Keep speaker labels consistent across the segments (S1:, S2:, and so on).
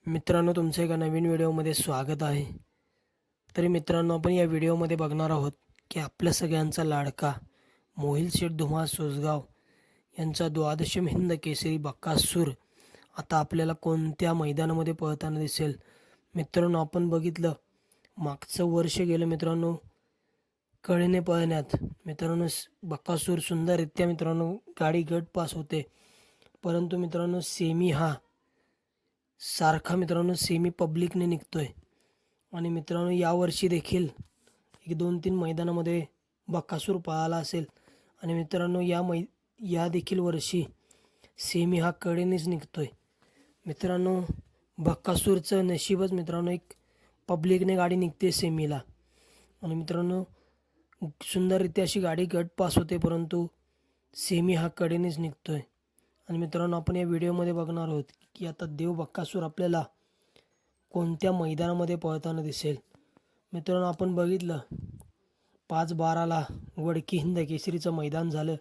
S1: मित्रांनो, तुमचं एका नवीन व्हिडिओमध्ये स्वागत आहे. तरी मित्रांनो, आपण या व्हिडिओमध्ये बघणार आहोत की आपल्या सगळ्यांचा लाडका मोहिल शेठ धुमाळ सोसगाव यांचा द्वादशम हिंद केसरी बकासूर आता आपल्याला कोणत्या मैदानामध्ये पळताना दिसेल. मित्रांनो, आपण बघितलं मागचं वर्ष गेलं मित्रांनो कळीने पळण्यात. मित्रांनो, बकासूर सुंदररित्या मित्रांनो गाडी गट पास होते, परंतु मित्रांनो सेमी हा सारखा मित्रांनो सेमी पब्लिकने निघतोय. आणि मित्रांनो यावर्षी देखील एक 2-3 मैदानामध्ये बकासूर पळाला असेल. आणि मित्रांनो या देखील वर्षी सेमी हा कडेनेच निघतोय. मित्रांनो, बकासूरचं नशीबच मित्रांनो एक पब्लिकने गाडी निघते सेमीला. आणि मित्रांनो सुंदररित्या अशी गाडी गट पास होते, परंतु सेमी हा कडेनेच निघतोय. आणि मित्रांनो, आपण या व्हिडिओमध्ये बघणार आहोत की आता देव बकासूर आपल्याला कोणत्या मैदानामध्ये पळताना दिसेल. मित्रांनो, आपण बघितलं 5/12ला वडकी हिंद केसरीचं मैदान झालं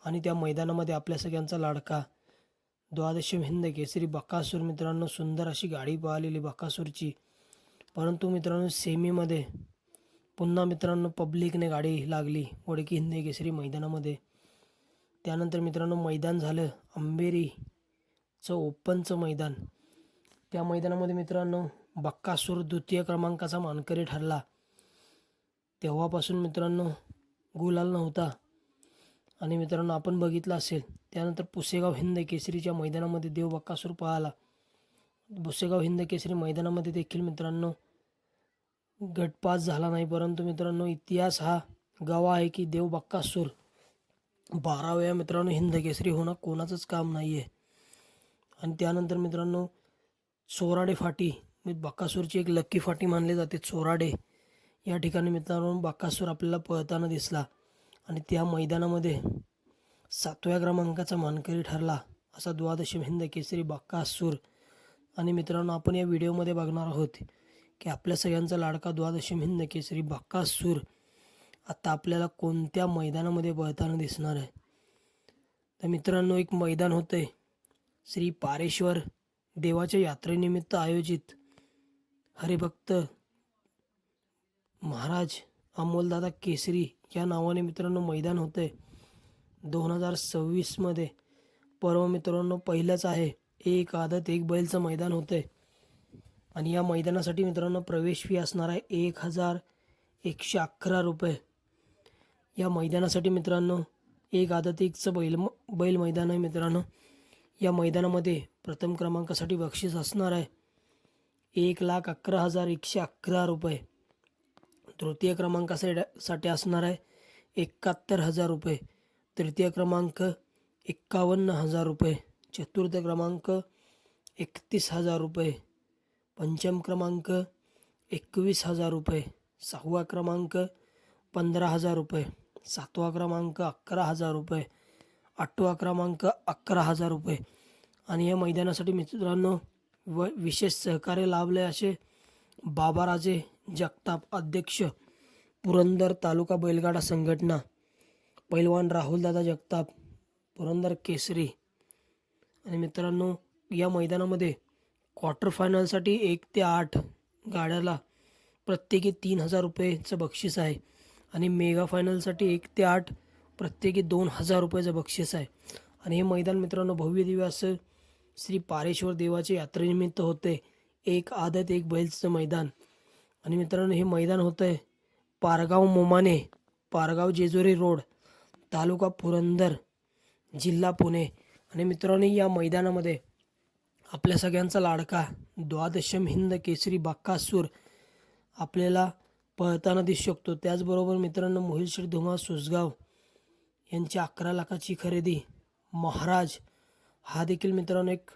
S1: आणि त्या मैदानामध्ये आपल्या सगळ्यांचा लाडका द्वादशम हिंद केसरी बकासूर मित्रांनो सुंदर अशी गाडी पळालेली बकासूरची. परंतु मित्रांनो सेमीमध्ये पुन्हा मित्रांनो पब्लिकने गाडी लागली वडकी हिंद केसरी मैदानामध्ये. त्यानंतर मित्रांनो मैदान झालं अंबेरीचं ओपनचं मैदान. त्या मैदानामध्ये मित्रांनो बकासूर द्वितीय क्रमांकाचा मानकरी ठरला. तेव्हापासून मित्रांनो गुलाल नव्हता. आणि मित्रांनो आपण बघितलं असेल त्यानंतर पुसेगाव हिंद केसरीच्या मैदानामध्ये देव बकासूर पळाला. पुसेगाव हिंद केसरी मैदानामध्ये देखील मित्रांनो गटपास झाला नाही, परंतु मित्रांनो इतिहास हा गवाह आहे की देव बकासूर 12 वेळा मित्रांनो हिंद केसरी होणं कोणाचंच काम नाही आहे. आणि त्यानंतर मित्रांनो चोराडे फाटी बकासूरची एक लक्की फाटी मानली जाते. चोराडे या ठिकाणी मित्रांनो बकासूर आपल्याला पळताना दिसला आणि त्या मैदानामध्ये 7व्या क्रमांकाचा मानकरी ठरला असा द्वादशम हिंद केसरी बकासूर. आणि मित्रांनो आपण या व्हिडिओमध्ये बघणार आहोत की आपल्या सगळ्यांचा लाडका द्वादशम हिंद केसरी बकासूर आता आपल्याला कोणत्या मैदानामध्ये पळताना दिसणार आहे. तर मित्रांनो एक मैदान होते श्री पारेश्वर देवाच्या यात्रेनिमित्त आयोजित हरिभक्त महाराज अमोलदादा केसरी या नावाने मित्रांनो मैदान होते 2026मध्ये. परवा मित्रांनो पहिलंच आहे, एक आदत एक बैलचं मैदान होते. आणि या मैदानासाठी मित्रांनो प्रवेश फी असणार आहे 1111 रुपये. या मैदानासाठी मित्रांनो एक आदत एकचं बैल मैदान आहे मित्रांनो. या मैदानामध्ये प्रथम क्रमांकासाठी बक्षीस असणार आहे 1,11,111 रुपये. तृतीय क्रमांकासाठी असणार आहे 71,000 रुपये. तृतीय क्रमांक 51,000 रुपये. चतुर्थ क्रमांक 31,000 रुपये. पंचम क्रमांक 21,000 रुपये. 6वा क्रमांक 15,000 रुपये. 7वा क्रमांक 11,000 रुपये. 8वा क्रमांक 11,000 रुपये. आणि या मैदानासाठी मित्रांनो विशेष सहकार्य लाभले असे बाबाराजे जगताप अध्यक्ष पुरंदर तालुका बैलगाडा संघटना, पैलवान राहुलदादा जगताप पुरंदर केसरी. आणि मित्रांनो या मैदानामध्ये क्वार्टर फायनलसाठी 1 ते 8 गाड्याला प्रत्येकी 3,000 रुपयेचं बक्षीस आहे. आणि मेगा फायनलसाठी 1 ते 8 प्रत्येकी 2,000 रुपयाचं बक्षीस आहे. आणि हे मैदान मित्रांनो भव्य दिव्य असं श्री पारेश्वर देवाच्या यात्रेनिमित्त होते. एक आदत एक बैलचं मैदान. आणि मित्रांनो हे मैदान होतं आहे पारगाव मोमाने, पारगाव जेजुरी रोड, तालुका पुरंदर, जिल्हा पुणे. आणि मित्रांनो या मैदानामध्ये आपल्या सगळ्यांचा लाडका द्वादशम हिंद केसरी बकासूर आपल्याला पळताना दिसू शकतो. त्याचबरोबर मित्रांनो मोहिल शेठ धुमाळ सोसगाव यांची 11 लाखाची खरेदी महाराज हा देखील मित्रांनो एक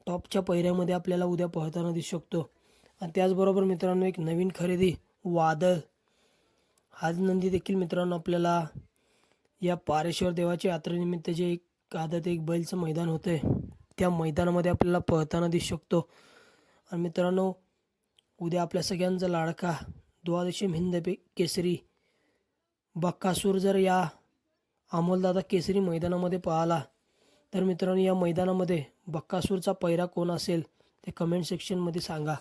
S1: टॉपच्या पैऱ्यामध्ये आपल्याला उद्या पळताना दिसू शकतो. आणि त्याचबरोबर मित्रांनो एक नवीन खरेदी वादळ हा नंदी देखील मित्रांनो आपल्याला या पारेश्वर देवाच्या यात्रेनिमित्त जे एक आदत एक बैलचं मैदान होतं त्या मैदानामध्ये आपल्याला पळताना दिसू शकतो. आणि मित्रांनो उद्या आपल्या सगळ्यांचा लाडका द्वादशम हिंद केसरी बकासूर जर या अमोलदादा केसरी मैदानामध्ये पळाला तर मित्रांनो या मैदानामध्ये बकासूरचा पैरा कोण असेल ते कमेंट सेक्शनमध्ये सांगा.